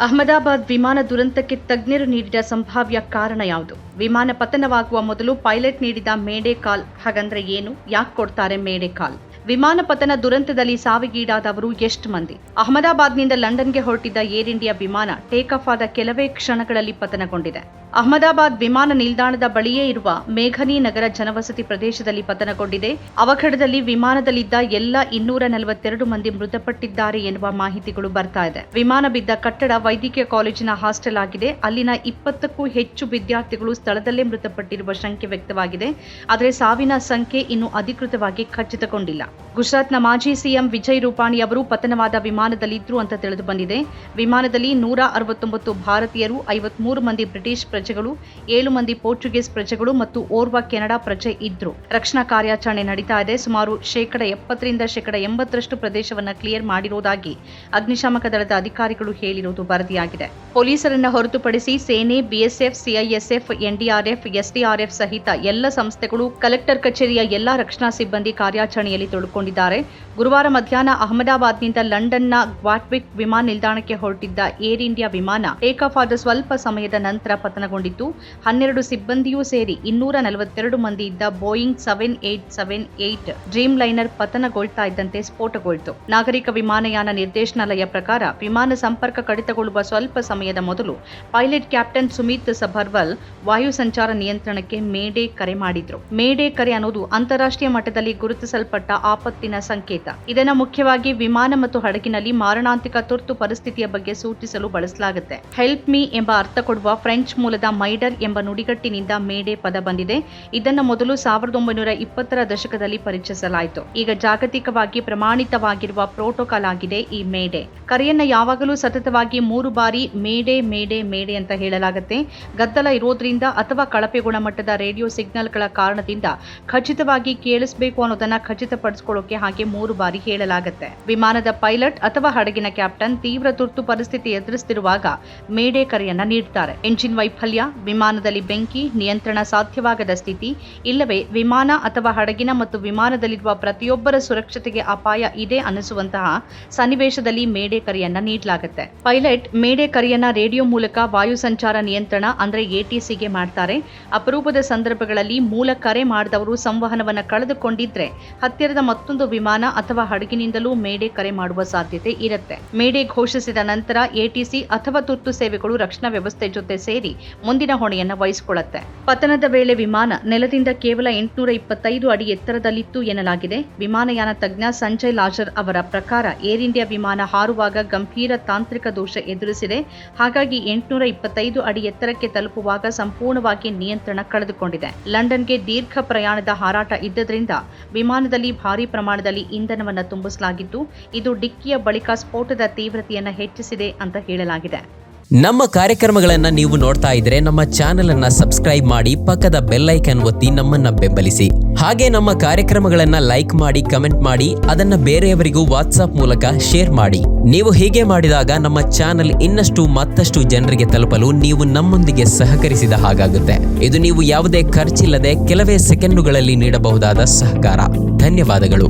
ಅಹಮದಾಬಾದ್ ವಿಮಾನ ದುರಂತಕ್ಕೆ ತಜ್ಞರು ನೀಡಿದ ಸಂಭಾವ್ಯ ಕಾರಣ ಯಾವುದು? ವಿಮಾನ ಪತನವಾಗುವ ಮೊದಲು ಪೈಲಟ್ ನೀಡಿದ ಮೇಡೆ ಕಾಲ್ ಹಾಗಂದ್ರೆ ಏನು? ಯಾಕೆ ಕೊಡ್ತಾರೆ ಮೇಡೆ ಕಾಲ್? ವಿಮಾನ ಪತನ ದುರಂತದಲ್ಲಿ ಸಾವಿಗೀಡಾದವರು ಎಷ್ಟು ಮಂದಿ? ಅಹಮದಾಬಾದ್ನಿಂದ ಲಂಡನ್ಗೆ ಹೊರಟಿದ್ದ ಏರ್ ಇಂಡಿಯಾ ವಿಮಾನ ಟೇಕ್ ಆಫ್ ಆದ ಕೆಲವೇ ಕ್ಷಣಗಳಲ್ಲಿ ಪತನಗೊಂಡಿದೆ. ಅಹಮದಾಬಾದ್ ವಿಮಾನ ನಿಲ್ದಾಣದ ಬಳಿಯೇ ಇರುವ ಮೇಘನಿ ನಗರ ಜನವಸತಿ ಪ್ರದೇಶದಲ್ಲಿ ಪತನಗೊಂಡಿದೆ. ಅವಘಡದಲ್ಲಿ ವಿಮಾನದಲ್ಲಿದ್ದ ಎಲ್ಲ 242 ಮಂದಿ ಮೃತಪಟ್ಟಿದ್ದಾರೆ ಎನ್ನುವ ಮಾಹಿತಿಗಳು ಬರ್ತಾ ಇದೆ. ವಿಮಾನ ಬಿದ್ದ ಕಟ್ಟಡ ವೈದ್ಯಕೀಯ ಕಾಲೇಜಿನ ಹಾಸ್ಟೆಲ್ ಆಗಿದೆ. ಅಲ್ಲಿನ 20ಕ್ಕೂ ಹೆಚ್ಚು ವಿದ್ಯಾರ್ಥಿಗಳು ಸ್ಥಳದಲ್ಲೇ ಮೃತಪಟ್ಟಿರುವ ಶಂಕೆ ವ್ಯಕ್ತವಾಗಿದೆ. ಆದರೆ ಸಾವಿನ ಸಂಖ್ಯೆ ಇನ್ನೂ ಅಧಿಕೃತವಾಗಿ ಖಚಿತಗೊಂಡಿಲ್ಲ. ಗುಜರಾತ್ನ ಮಾಜಿ ಸಿಎಂ ವಿಜಯ್ ರೂಪಾಣಿ ಅವರು ಪತನವಾದ ವಿಮಾನದಲ್ಲಿದ್ರು ಅಂತ ತಿಳಿದು ಬಂದಿದೆ. ವಿಮಾನದಲ್ಲಿ 169 ಭಾರತೀಯರು, 53 ಮಂದಿ ಬ್ರಿಟಿಷ್ ಪ್ರಜೆಗಳು, 7 ಮಂದಿ ಪೋರ್ಚುಗೀಸ್ ಪ್ರಜೆಗಳು ಮತ್ತು ಓರ್ವ ಕೆನಡಾ ಪ್ರಜೆ ಇದ್ರು. ರಕ್ಷಣಾ ಕಾರ್ಯಾಚರಣೆ ನಡೀತಾ ಇದೆ. ಸುಮಾರು 70% ರಿಂದ 80% ಪ್ರದೇಶವನ್ನ ಕ್ಲಿಯರ್ ಮಾಡಿರುವುದಾಗಿ ಅಗ್ನಿಶಾಮಕ ದಳದ ಅಧಿಕಾರಿಗಳು ಹೇಳಿರುವುದು ವರದಿಯಾಗಿದೆ. ಪೊಲೀಸರನ್ನ ಹೊರತುಪಡಿಸಿ ಸೇನೆ, ಬಿಎಸ್ಎಫ್, ಸಿಐಎಸ್ಎಫ್, ಎನ್ಡಿಆರ್ಎಫ್, ಎಸ್ಡಿಆರ್ಎಫ್ ಸಹಿತ ಎಲ್ಲ ಸಂಸ್ಥೆಗಳು, ಕಲೆಕ್ಟರ್ ಕಚೇರಿಯ ಎಲ್ಲಾ ರಕ್ಷಣಾ ಸಿಬ್ಬಂದಿ ಕಾರ್ಯಾಚರಣೆಯಲ್ಲಿ ತೊಡಗಿಕೊಂಡಿದ್ದಾರೆ. ಗುರುವಾರ ಮಧ್ಯಾಹ್ನ ಅಹಮದಾಬಾದ್ನಿಂದ ಲಂಡನ್ನ ಗ್ವಾಟ್ವಿಕ್ ವಿಮಾನ ನಿಲ್ದಾಣಕ್ಕೆ ಹೊರಟಿದ್ದ ಏರ್ ಇಂಡಿಯಾ ವಿಮಾನ ಟೇಕ್ ಆಫ್ ಆದ ಸ್ವಲ್ಪ ಸಮಯದ ನಂತರ ಪತನಗೊಂಡಿತ್ತು. 12 ಸಿಬ್ಬಂದಿಯೂ ಸೇರಿ 242 ಮಂದಿ ಇದ್ದ ಬೋಯಿಂಗ್ 7878 ಡ್ರೀಮ್ ಲೈನರ್ ಪತನಗೊಳ್ತಾ ಇದ್ದಂತೆ ಸ್ಫೋಟಗೊಳ್ತು. ನಾಗರಿಕ ವಿಮಾನಯಾನ ನಿರ್ದೇಶನಾಲಯ ಪ್ರಕಾರ ವಿಮಾನ ಸಂಪರ್ಕ ಕಡಿತಗೊಳ್ಳುವ ಸ್ವಲ್ಪ ಸಮಯದ ಮೊದಲು ಪೈಲಟ್ ಕ್ಯಾಪ್ಟನ್ ಸುಮಿತ್ ಸಭರ್ವಾಲ್ ವಾಯು ಸಂಚಾರ ನಿಯಂತ್ರಣಕ್ಕೆ ಮೇಡೆ ಕರೆ ಮಾಡಿದ್ರು. ಮೇಡೆ ಕರೆ ಅನ್ನೋದು ಅಂತಾರಾಷ್ಟ್ರೀಯ ಮಟ್ಟದಲ್ಲಿ ಗುರುತಿಸಲ್ಪಟ್ಟ ಆಪತ್ತಿನ ಸಂಕೇತ. ಇದನ್ನು ಮುಖ್ಯವಾಗಿ ವಿಮಾನ ಮತ್ತು ಹಡಗಿನಲ್ಲಿ ಮಾರಣಾಂತಿಕ ತುರ್ತು ಪರಿಸ್ಥಿತಿಯ ಬಗ್ಗೆ ಸೂಚಿಸಲು ಬಳಸಲಾಗುತ್ತೆ. ಹೆಲ್ಪ್ ಮೀ ಎಂಬ ಅರ್ಥ ಕೊಡುವ ಫ್ರೆಂಚ್ ಮೂಲದ ಮೈಡರ್ ಎಂಬ ನುಡಿಗಟ್ಟಿನಿಂದ ಮೇಡೆ ಪದ ಬಂದಿದೆ. ಇದನ್ನು ಮೊದಲು 1920ರ ದಶಕದಲ್ಲಿ ಪರಿಚಯಿಸಲಾಯಿತು. ಈಗ ಜಾಗತಿಕವಾಗಿ ಪ್ರಮಾಣಿತವಾಗಿರುವ ಪ್ರೋಟೋಕಾಲ್ ಆಗಿದೆ ಈ ಮೇಡೆ. ಕರೆಯನ್ನ ಯಾವಾಗಲೂ ಸತತವಾಗಿ 3 ಬಾರಿ ಮೇಡೆ ಮೇಡೆ ಮೇಡೆ ಅಂತ ಹೇಳಲಾಗುತ್ತೆ. ಗದ್ದಲ ಇರೋದ್ರಿಂದ ಅಥವಾ ಕಳಪೆ ಗುಣಮಟ್ಟದ ರೇಡಿಯೋ ಸಿಗ್ನಲ್ಗಳ ಕಾರಣದಿಂದ ಖಚಿತವಾಗಿ ಕೇಳಿಸಬೇಕು ಅನ್ನೋದನ್ನ ಖಚಿತಪಡಿಸಿಕೊಳ್ಳೋಕೆ ಹಾಗೆ 3 ಬಾರಿ ಹೇಳಲಾಗುತ್ತೆ. ವಿಮಾನದ ಪೈಲಟ್ ಅಥವಾ ಹಡಗಿನ ಕ್ಯಾಪ್ಟನ್ ತೀವ್ರ ತುರ್ತು ಪರಿಸ್ಥಿತಿ ಎದುರಿಸುತ್ತಿರುವಾಗ ಮೇಡೆ ಕರೆಯನ್ನ ನೀಡುತ್ತಾರೆ. ಎಂಜಿನ್ ವೈಫಲ್ಯ, ವಿಮಾನದಲ್ಲಿ ಬೆಂಕಿ, ನಿಯಂತ್ರಣ ಸಾಧ್ಯವಾಗದ ಸ್ಥಿತಿ, ಇಲ್ಲವೇ ವಿಮಾನ ಅಥವಾ ಹಡಗಿನ ಮತ್ತು ವಿಮಾನದಲ್ಲಿರುವ ಪ್ರತಿಯೊಬ್ಬರ ಸುರಕ್ಷತೆಗೆ ಅಪಾಯ ಇದೆ ಅನಿಸುವಂತಹ ಸನ್ನಿವೇಶದಲ್ಲಿ ಮೇಡೆ ಕರೆಯನ್ನ ನೀಡಲಾಗುತ್ತೆ. ಪೈಲಟ್ ಮೇಡೆ ಕರೆಯನ್ನ ರೇಡಿಯೋ ಮೂಲಕ ವಾಯು ಸಂಚಾರ ನಿಯಂತ್ರಣ ಅಂದ್ರೆ ಎಟಿಸಿಗೆ ಮಾಡ್ತಾರೆ. ಅಪರೂಪದ ಸಂದರ್ಭಗಳಲ್ಲಿ ಮೂಲ ಕರೆ ಮಾಡಿದವರು ಸಂವಹನವನ್ನ ಕಳೆದುಕೊಂಡಿದ್ರೆ ಹತ್ತಿರದ ಮತ್ತೊಂದು ವಿಮಾನ ಅಥವಾ ಹಡಗಿನಿಂದಲೂ ಮೇಡೆ ಕರೆ ಮಾಡುವ ಸಾಧ್ಯತೆ ಇರುತ್ತೆ. ಮೇಡೆ ಘೋಷಿಸಿದ ನಂತರ ಎಟಿಸಿ ಅಥವಾ ತುರ್ತು ಸೇವೆಗಳು ರಕ್ಷಣಾ ವ್ಯವಸ್ಥೆ ಜೊತೆ ಸೇರಿ ಮುಂದಿನ ಹೊಣೆಯನ್ನ ವಹಿಸಿಕೊಳ್ಳುತ್ತೆ. ಪತನದ ವೇಳೆ ವಿಮಾನ ನೆಲದಿಂದ ಕೇವಲ 825 ಅಡಿ ಎತ್ತರದಲ್ಲಿತ್ತು ಎನ್ನಲಾಗಿದೆ. ವಿಮಾನಯಾನ ತಜ್ಞ ಸಂಜಯ್ ಲಾಜರ್ ಅವರ ಪ್ರಕಾರ ಏರ್ ಇಂಡಿಯಾ ವಿಮಾನ ಹಾರುವಾಗ ಗಂಭೀರ ತಾಂತ್ರಿಕ ದೋಷ ಎದುರಿಸಿದೆ. ಹಾಗಾಗಿ 825 ಅಡಿ ಎತ್ತರಕ್ಕೆ ತಲುಪುವಾಗ ಸಂಪೂರ್ಣವಾಗಿ ನಿಯಂತ್ರಣ ಕಳೆದುಕೊಂಡಿದೆ. ಲಂಡನ್ಗೆ ದೀರ್ಘ ಪ್ರಯಾಣದ ಹಾರಾಟ ಇದ್ದರಿಂದ ವಿಮಾನದಲ್ಲಿ ಭಾರೀ ಪ್ರಮಾಣದಲ್ಲಿ ಇಂಧನವನ್ನು ತುಂಬಿಸಲಾಗಿದ್ದು, ಇದು ಡಿಕ್ಕಿಯ ಬಳಿಕ ಸ್ಫೋಟದ ತೀವ್ರತೆಯನ್ನು ಹೆಚ್ಚಿಸಿದೆ ಅಂತ ಹೇಳಲಾಗಿದೆ. ನಮ್ಮ ಕಾರ್ಯಕ್ರಮಗಳನ್ನು ನೀವು ನೋಡ್ತಾ ಇದ್ರೆ ನಮ್ಮ ಚಾನೆಲ್ ಅನ್ನ ಸಬ್ಸ್ಕ್ರೈಬ್ ಮಾಡಿ, ಪಕ್ಕದ ಬೆಲ್ ಐಕಾನ್ ಒತ್ತಿ ನಮ್ಮನ್ನ ಬೆಂಬಲಿಸಿ. ಹಾಗೆ ನಮ್ಮ ಕಾರ್ಯಕ್ರಮಗಳನ್ನ ಲೈಕ್ ಮಾಡಿ, ಕಮೆಂಟ್ ಮಾಡಿ, ಅದನ್ನ ಬೇರೆಯವರಿಗೂ ವಾಟ್ಸ್ಆಪ್ ಮೂಲಕ ಶೇರ್ ಮಾಡಿ. ನೀವು ಹೀಗೆ ಮಾಡಿದಾಗ ನಮ್ಮ ಚಾನೆಲ್ ಮತ್ತಷ್ಟು ಜನರಿಗೆ ತಲುಪಲು ನೀವು ನಮ್ಮೊಂದಿಗೆ ಸಹಕರಿಸಿದ ಹಾಗಾಗುತ್ತೆ. ಇದು ನೀವು ಯಾವುದೇ ಖರ್ಚಿಲ್ಲದೆ ಕೆಲವೇ ಸೆಕೆಂಡುಗಳಲ್ಲಿ ನೀಡಬಹುದಾದ ಸಹಕಾರ. ಧನ್ಯವಾದಗಳು.